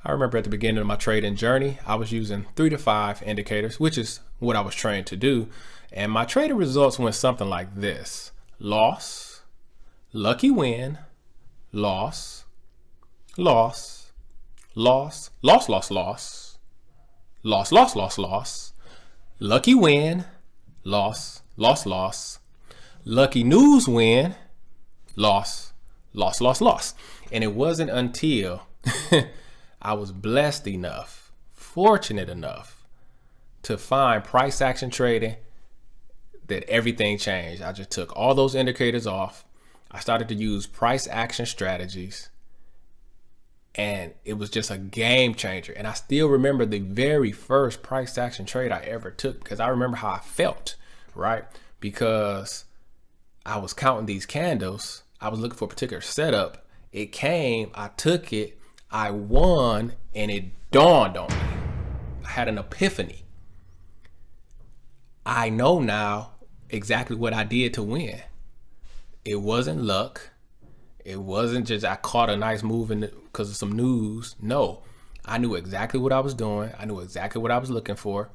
I remember at the beginning of my trading journey, I was using 3 to 5 indicators, which is what I was trained to do. And my trading results went something like this: loss, lucky win, loss, loss, loss, loss, loss, loss, loss, loss, loss, loss, lucky win, loss, loss, loss, lucky news win, loss, loss, loss, loss. And it wasn't until I was blessed enough, fortunate enough to find price action trading that everything changed. I just took all those indicators off. I started to use price action strategies, and it was just a game changer. And I still remember the very first price action trade I ever took, because I remember how I felt, right? Because I was counting these candles. I was looking for a particular setup. It came, I took it, I won, and it dawned on me. I had an epiphany. I know now exactly what I did to win. It wasn't luck. It wasn't just I caught a nice move because of some news. No, I knew exactly what I was doing. I knew exactly what I was looking for.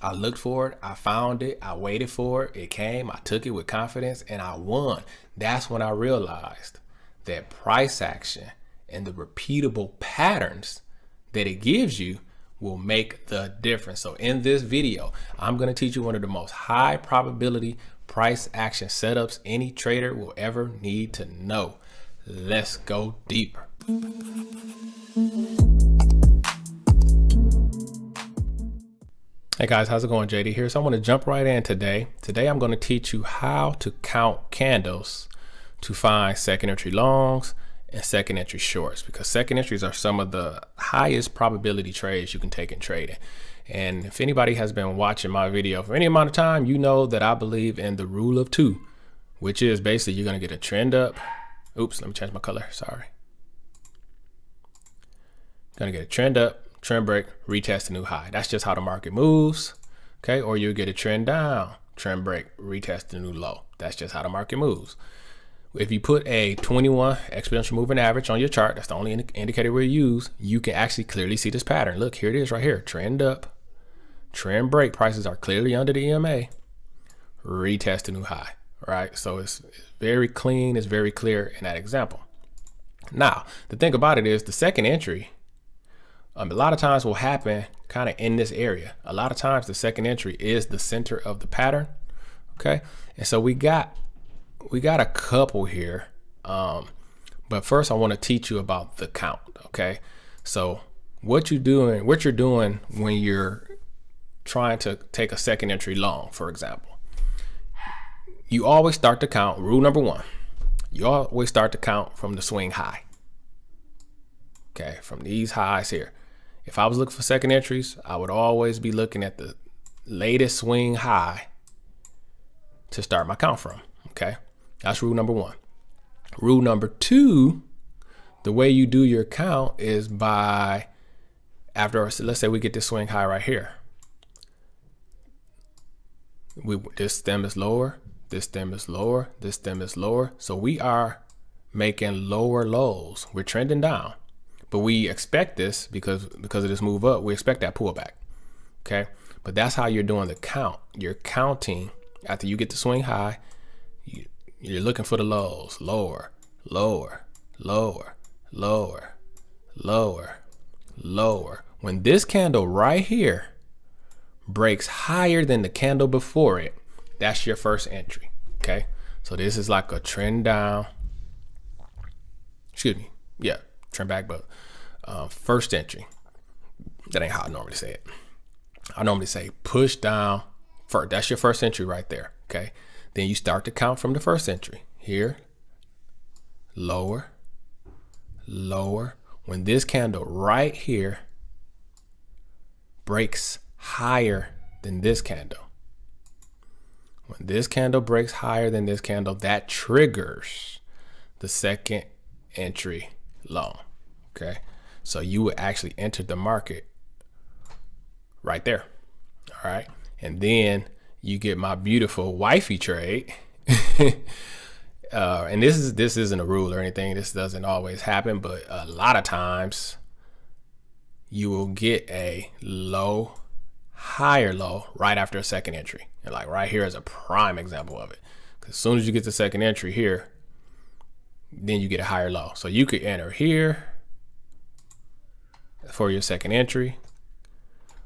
I looked for it. I found it. I waited for it. It came. I took it with confidence and I won. That's when I realized that price action and the repeatable patterns that it gives you will make the difference. So in this video, I'm going to teach you one of the most high probability price action setups any trader will ever need to know. Let's go deeper. Hey guys, how's it going? JD here. So I want to jump right in today. Today I'm going to teach you how to count candles to find second entry longs and second entry shorts, because second entries are some of the highest probability trades you can take in trading. And if anybody has been watching my video for any amount of time, you know that I believe in the rule of 2, which is basically you're going to get a trend up. Oops, let me change my color. Sorry. Going to get a trend up, trend break, retest a new high. That's just how the market moves. Okay. Or you get a trend down, trend break, retest a new low. That's just how the market moves. If you put a 21 exponential moving average on your chart, that's the only indicator we use, you can actually clearly see this pattern. Look, here it is right here. Trend up, trend break. Prices are clearly under the EMA. Retest a new high, right? So it's very clean. It's very clear in that example. Now, the thing about it is the second entry, a lot of times will happen kind of in this area. A lot of times the second entry is the center of the pattern. Okay. And so we got a couple here. But first I want to teach you about the count. Okay. So what you're doing when you're trying to take a second entry long, for example, you always start to count. Rule number 1, you always start to count from the swing high. Okay. From these highs here. If I was looking for second entries, I would always be looking at the latest swing high to start my count from. Okay. That's rule number 1. Rule number 2, the way you do your count is by let's say we get this swing high right here. This stem is lower, this stem is lower, this stem is lower. So we are making lower lows. We're trending down, but we expect this because of this move up. We expect that pullback. Okay. But that's how you're doing the count. You're counting after you get the swing high. You're looking for the lows, lower, lower, lower, lower, lower, lower. When this candle right here breaks higher than the candle before it, that's your first entry. Okay. So this is like a trend down. Excuse me. Yeah. Trend back, but first entry. That ain't how I normally say it. I normally say push down first. That's your first entry right there. Okay. Then you start to count from the first entry. Here, lower, lower. When this candle right here breaks higher than this candle, when this candle breaks higher than this candle, that triggers the second entry long. Okay. So you would actually enter the market right there. All right. And then you get my beautiful wifey trade. And this isn't a rule or anything. This doesn't always happen, but a lot of times you will get a low, higher low right after a second entry. And like right here is a prime example of it. Because as soon as you get the second entry here, then you get a higher low. So you could enter here for your second entry,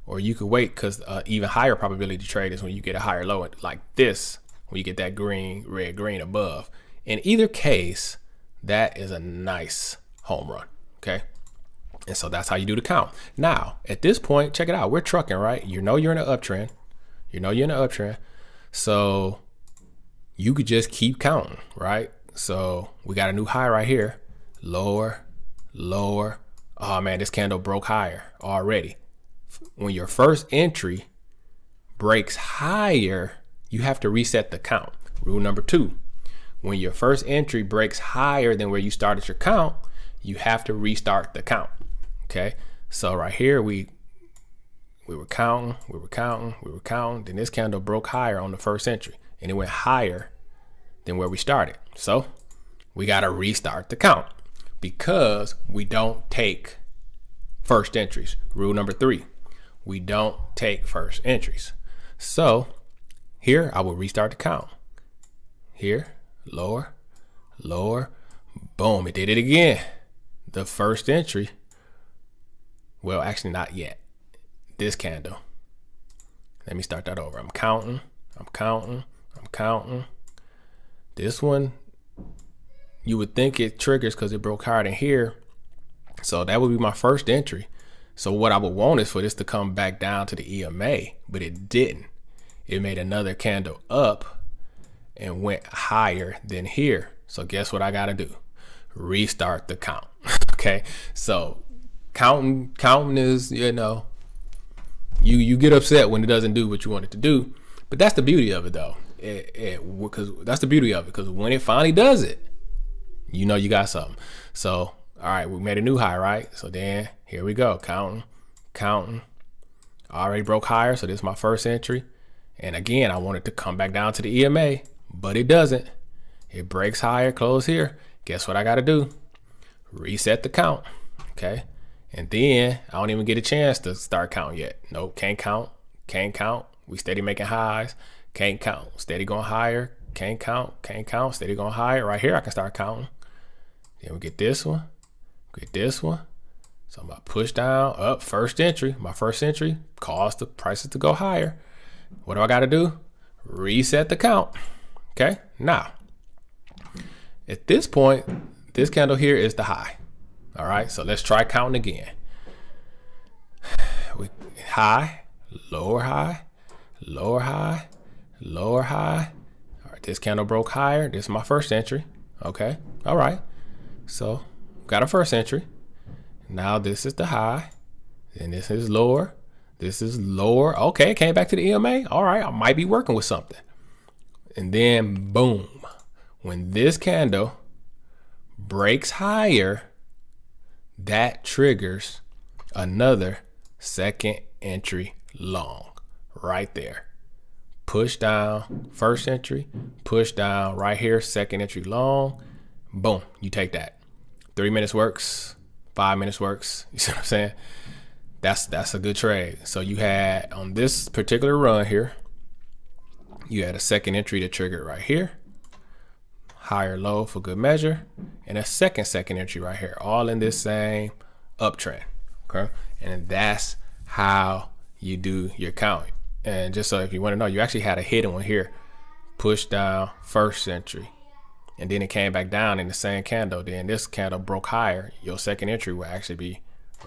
or you could wait, because even higher probability trade is when you get a higher low like this, when you get that green, red, green above. In either case, that is a nice home run, okay? And so that's how you do the count. Now, at this point, check it out. We're trucking, right? You know you're in an uptrend. You know you're in an uptrend. So you could just keep counting, right? So we got a new high right here. Lower, lower. Oh man, this candle broke higher already. When your first entry breaks higher, you have to reset the count. Rule number 2, when your first entry breaks higher than where you started your count, you have to restart the count. Okay, so right here we were counting, then this candle broke higher on the first entry, and it went higher than where we started. So we got to restart the count, because we don't take first entries. Rule number 3, we don't take first entries. So here I will restart the count. Here, lower, lower, boom, it did it again. The first entry, well, actually not yet. This candle. Let me start that over. I'm counting. This one, you would think it triggers because it broke higher than here. So that would be my first entry. So what I would want is for this to come back down to the EMA, but it didn't. It made another candle up and went higher than here. So guess what I got to do? Restart the count. Okay. So counting is, you know, you get upset when it doesn't do what you want it to do, but that's the beauty of it though. Because that's the beauty of it. Because when it finally does it, you know you got something. So, all right, we made a new high, right? So then here we go, counting. Already broke higher, so this is my first entry. And again, I want it to come back down to the EMA, but it doesn't. It breaks higher, close here. Guess what I got to do? Reset the count, okay? And then I don't even get a chance to start counting yet. Nope, can't count. We steady making highs. Can't count, steady going higher. Can't count, steady going higher. Right here, I can start counting. Then we get this one, So I'm about to push down, up, first entry. My first entry caused the prices to go higher. What do I got to do? Reset the count, okay? Now, at this point, this candle here is the high. All right, so let's try counting again. High, lower high, lower high, lower high. All right, this candle broke higher. This is my first entry. Okay, all right. So got a first entry. Now this is the high, and this is lower. This is lower. Okay, it came back to the EMA. All right, I might be working with something. And then boom, when this candle breaks higher, that triggers another second entry long right there. Push down, first entry, push down right here, second entry long. Boom, you take that. 3 minutes works, 5 minutes works. You see what I'm saying? That's a good trade. So you had on this particular run here, you had a second entry that triggered right here, higher low for good measure, and a second entry right here, all in this same uptrend. Okay, and that's how you do your count. And just so if you want to know, you actually had a hidden one here, push down, first entry, and then it came back down in the same candle. Then this candle broke higher. Your second entry will actually be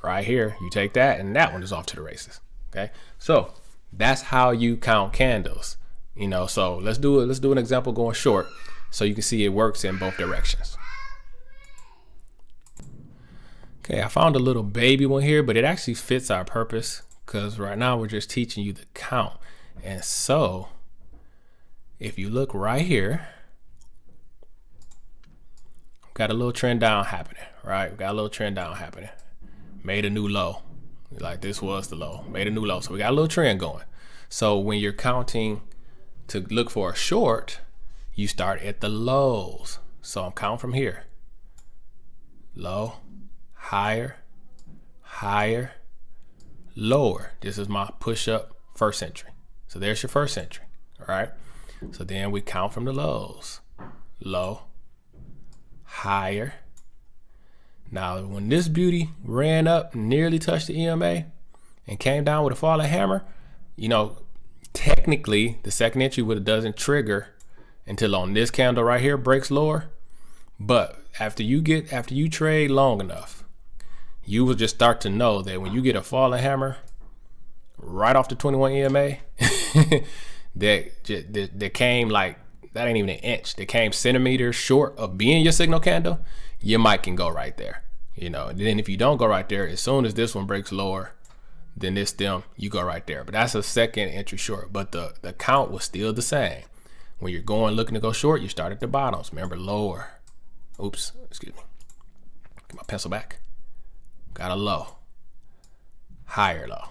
right here. You take that, and that one is off to the races. Okay, so that's how you count candles. You know, so let's do an example going short, so you can see it works in both directions. Okay, I found a little baby one here, but it actually fits our purpose because right now we're just teaching you the count. And so if you look right here, got a little trend down happening, right? We got a little trend down happening. Made a new low. Like this was the low. Made a new low. So we got a little trend going. So when you're counting to look for a short, you start at the lows. So I'm counting from here. Low, higher, higher, lower. This is my push up first entry. So there's your first entry. All right. So then we count from the lows. Low, higher. Now, when this beauty ran up, nearly touched the EMA and came down with a falling hammer, you know, technically the second entry doesn't trigger until on this candle right here breaks lower. But after you trade long enough, you will just start to know that when you get a falling hammer right off the 21 EMA, that came like, that ain't even an inch, that came centimeters short of being your signal candle, your mic can go right there. You know, and then if you don't go right there, as soon as this one breaks lower than this stem, you go right there. But that's a second entry short, but the count was still the same. When you're looking to go short, you start at the bottoms. Remember, lower. Oops, excuse me. Get my pencil back. Got a low. Higher low.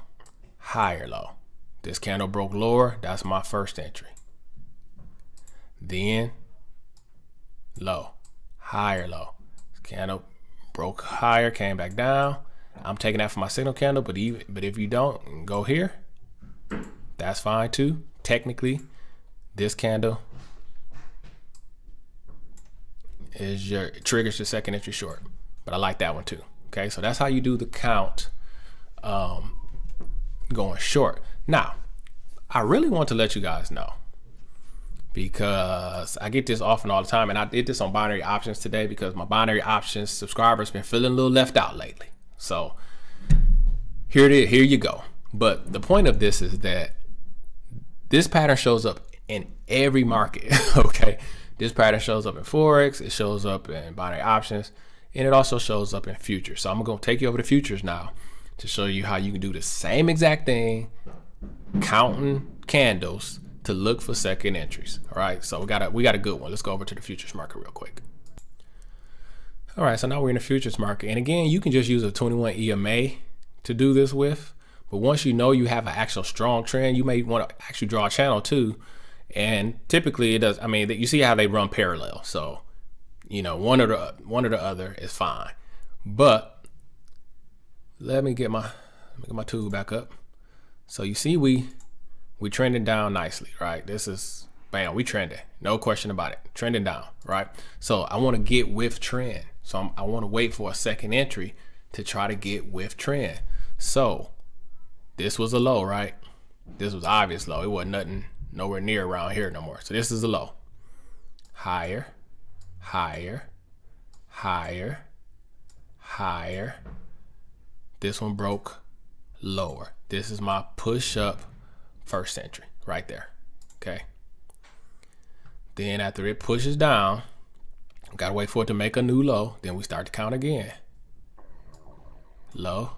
Higher low. This candle broke lower. That's my first entry. Then low. Higher low. This candle broke higher, came back down. I'm taking that for my signal candle, but if you don't, go here. That's fine too. Technically, this candle triggers your second entry short, but I like that one too. Okay, so that's how you do the count going short. Now, I really want to let you guys know, because I get this often all the time, and I did this on binary options today because my binary options subscribers been feeling a little left out lately. So here it is, here you go. But the point of this is that this pattern shows up in every market. Okay, this pattern shows up in Forex, it shows up in binary options, and it also shows up in futures. So I'm gonna take you over to futures now to show you how you can do the same exact thing, counting candles to look for second entries. All right, so we got a good one. Let's go over to the futures market real quick. All right, so now we're in the futures market, and again, you can just use a 21 EMA to do this with. But once you know you have an actual strong trend, you may want to actually draw a channel too. And typically it does. I mean, you see how they run parallel. So, you know, one or the other is fine. But let me get my tool back up. So you see we trending down nicely, right? This is, bam, we trending, no question about it, trending down, right? So I want to get with trend. So I want to wait for a second entry to try to get with trend. So this was a low, right? This was obvious low. It wasn't nothing nowhere near around here no more. So this is a low. Higher, higher, higher, higher. This one broke lower. This is my push up first entry right there. Okay. Then after it pushes down, gotta wait for it to make a new low. Then we start to count again. Low,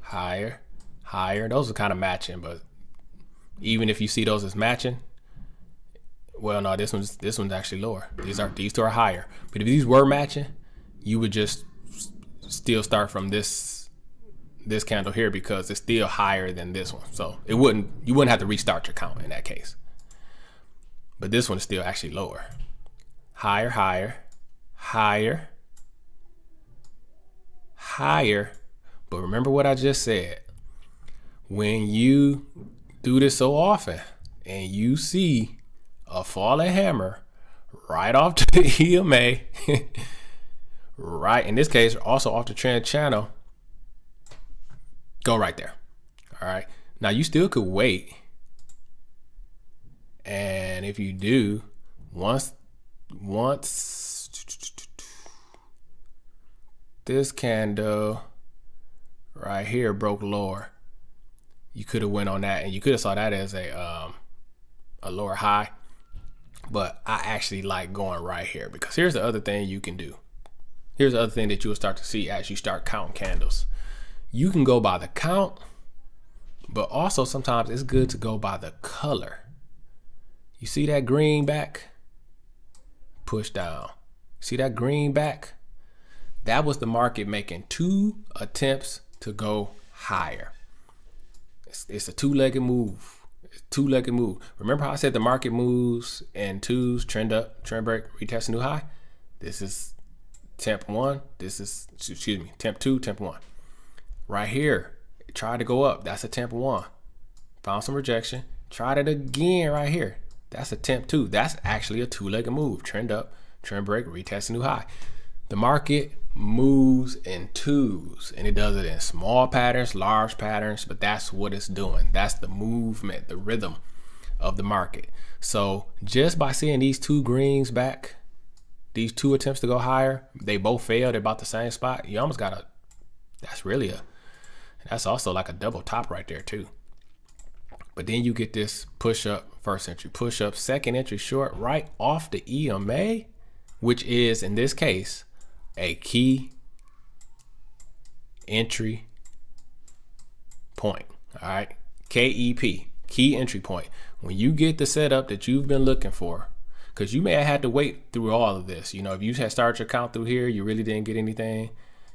higher, higher. Those are kind of matching, but even if you see those as matching, well, no, this one's actually lower. These two are higher. But if these were matching, you would just still start from this candle here because it's still higher than this one. So you wouldn't have to restart your count in that case. But this one is still actually lower. Higher, higher, higher, higher. But remember what I just said. When you do this so often and you see a falling hammer right off to the EMA, right, in this case, also off the trend channel, go right there. All right. Now you still could wait. And if you do, once this candle right here broke lower, you could have went on that and you could have saw that as a lower high. But I actually like going right here because here's the other thing you can do. Here's the other thing that you'll start to see as you start counting candles. You can go by the count, but also sometimes it's good to go by the color. You see that green back? Push down. See that green back? That was the market making 2 attempts to go higher. It's a two-legged move. It's a two-legged move. Remember how I said the market moves in twos, trend up, trend break, retest a new high? This is temp 1. This is, temp 2, temp 1. Right here, tried to go up. That's attempt 1. Found some rejection. Tried it again right here. That's attempt 2. That's actually a 2-legged move. Trend up, trend break, retest a new high. The market moves in 2s, and it does it in small patterns, large patterns, but that's what it's doing. That's the movement, the rhythm of the market. So just by seeing these 2 greens back, these 2 attempts to go higher, they both failed at about the same spot. You almost got that's also like a double top right there too. But then you get this push up, first entry, push up, second entry short right off the EMA, which is in this case a key entry point. All right, KEP, key entry point. When you get the setup that you've been looking for, because you may have had to wait through all of this. You know, if you had started your count through here, you really didn't get anything.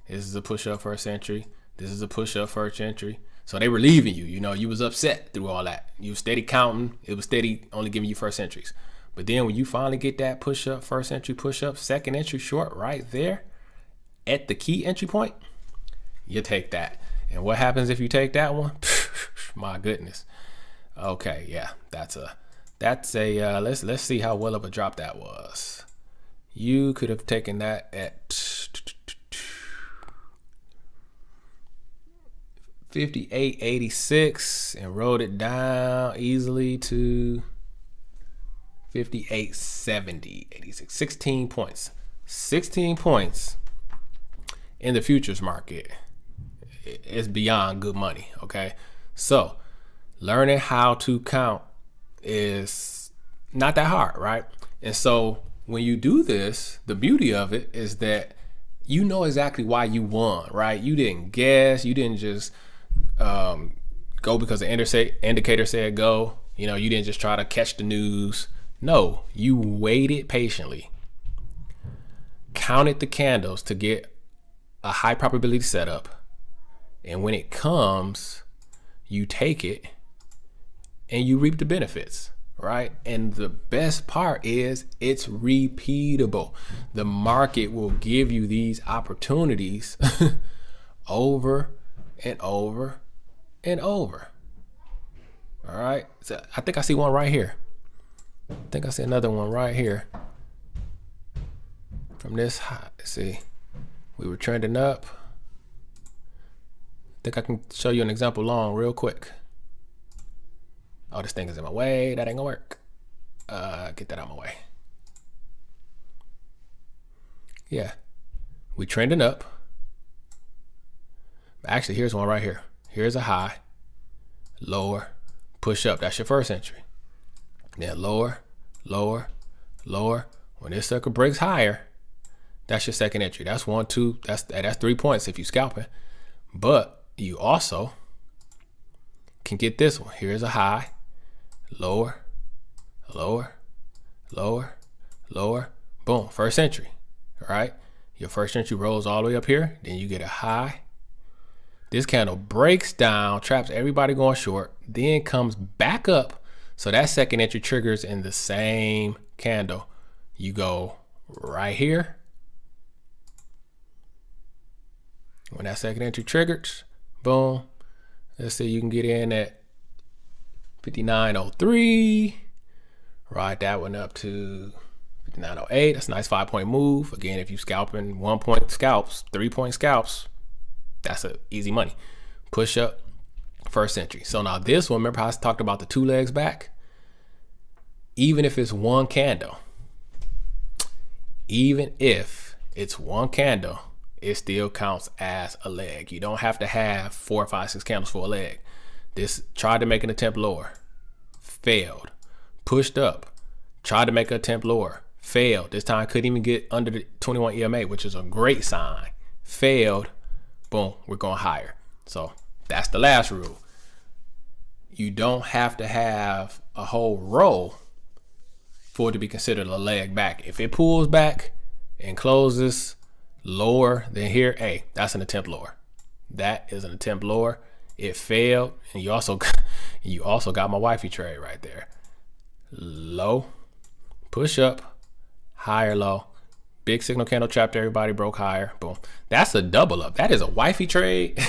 This is a push up first entry. This is a push up first entry. So they were leaving you. You know, you was upset through all that. You was steady counting. It was steady only giving you first entries. But then when you finally get that push up, first entry, push up, second entry short right there at the key entry point, you take that. And what happens if you take that one? My goodness. Okay, yeah, that's a let's see how well of a drop that was. You could have taken that at 58.86 and rode it down easily to 58.70, 86, 16 points. 16 points in the futures market is beyond good money, okay? So learning how to count is not that hard, right? And so when you do this, the beauty of it is that you know exactly why you won, right? You didn't guess. You didn't just go because the indicator said go. You know, you didn't just try to catch the news. No, you waited patiently, counted the candles to get a high probability setup. And when it comes, you take it and you reap the benefits, right? And the best part is it's repeatable. The market will give you these opportunities over and over and over. All right. So I think I see one right here. I think I see another one right here. From this high, see, we were trending up. I think I can show you an example long real quick. Oh, this thing is in my way. That ain't gonna work. Get that out of my way. Yeah, we trending up. Actually, here's one right here. Here's a high, lower, push up. That's your first entry. Then lower, lower, lower. When this sucker breaks higher, that's your second entry. That's 1, 2. That's 3 points if you scalping. But you also can get this one. Here's a high, lower, lower, lower, lower. Boom, first entry. All right. Your first entry rolls all the way up here. Then you get a high. This candle breaks down, traps everybody going short, then comes back up. So that second entry triggers in the same candle. You go right here. When that second entry triggers, boom. Let's see, you can get in at 59.03. Ride that one up to 59.08. That's a nice 5-point move. Again, if you scalping 1-point scalps, 3-point scalps, that's a easy money. Push up, first entry. So now this one, remember how I talked about the 2 legs back? Even if it's one candle, it still counts as a leg. You don't have to have 4, 5, 6 candles for a leg. This tried to make an attempt lower, failed. Pushed up, tried to make an attempt lower, failed. This time couldn't even get under the 21 EMA, which is a great sign. Failed. Boom, we're going higher. So that's the last rule. You don't have to have a whole row for it to be considered a leg back. If it pulls back and closes lower than here, hey, that's an attempt lower. That is an attempt lower. It failed, and you also got my wifey trade right there. Low, push up, higher low. Big signal candle trapped everybody, broke higher. Boom. That's a double up. That is a wifey trade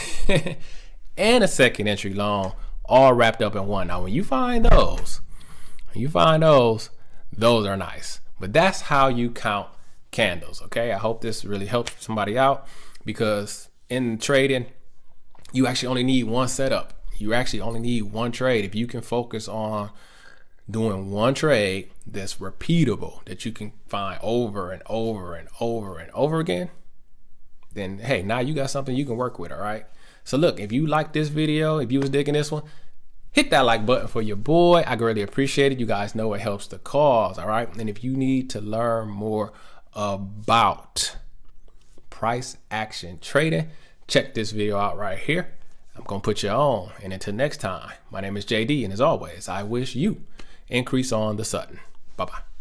and a second entry long, all wrapped up in one. Now, when you find those, those are nice. But that's how you count candles, okay? I hope this really helps somebody out, because in trading, you actually only need one setup. You actually only need one trade. If you can focus on doing one trade that's repeatable, that you can find over and over and over and over again, then hey, now you got something you can work with, all right? So look, if you like this video, if you was digging this one, hit that like button for your boy. I greatly appreciate it. You guys know it helps the cause, all right? And if you need to learn more about price action trading, check this video out right here. I'm gonna put you on. And until next time, my name is JD, and as always, I wish you increase on the Sutton. Bye-bye.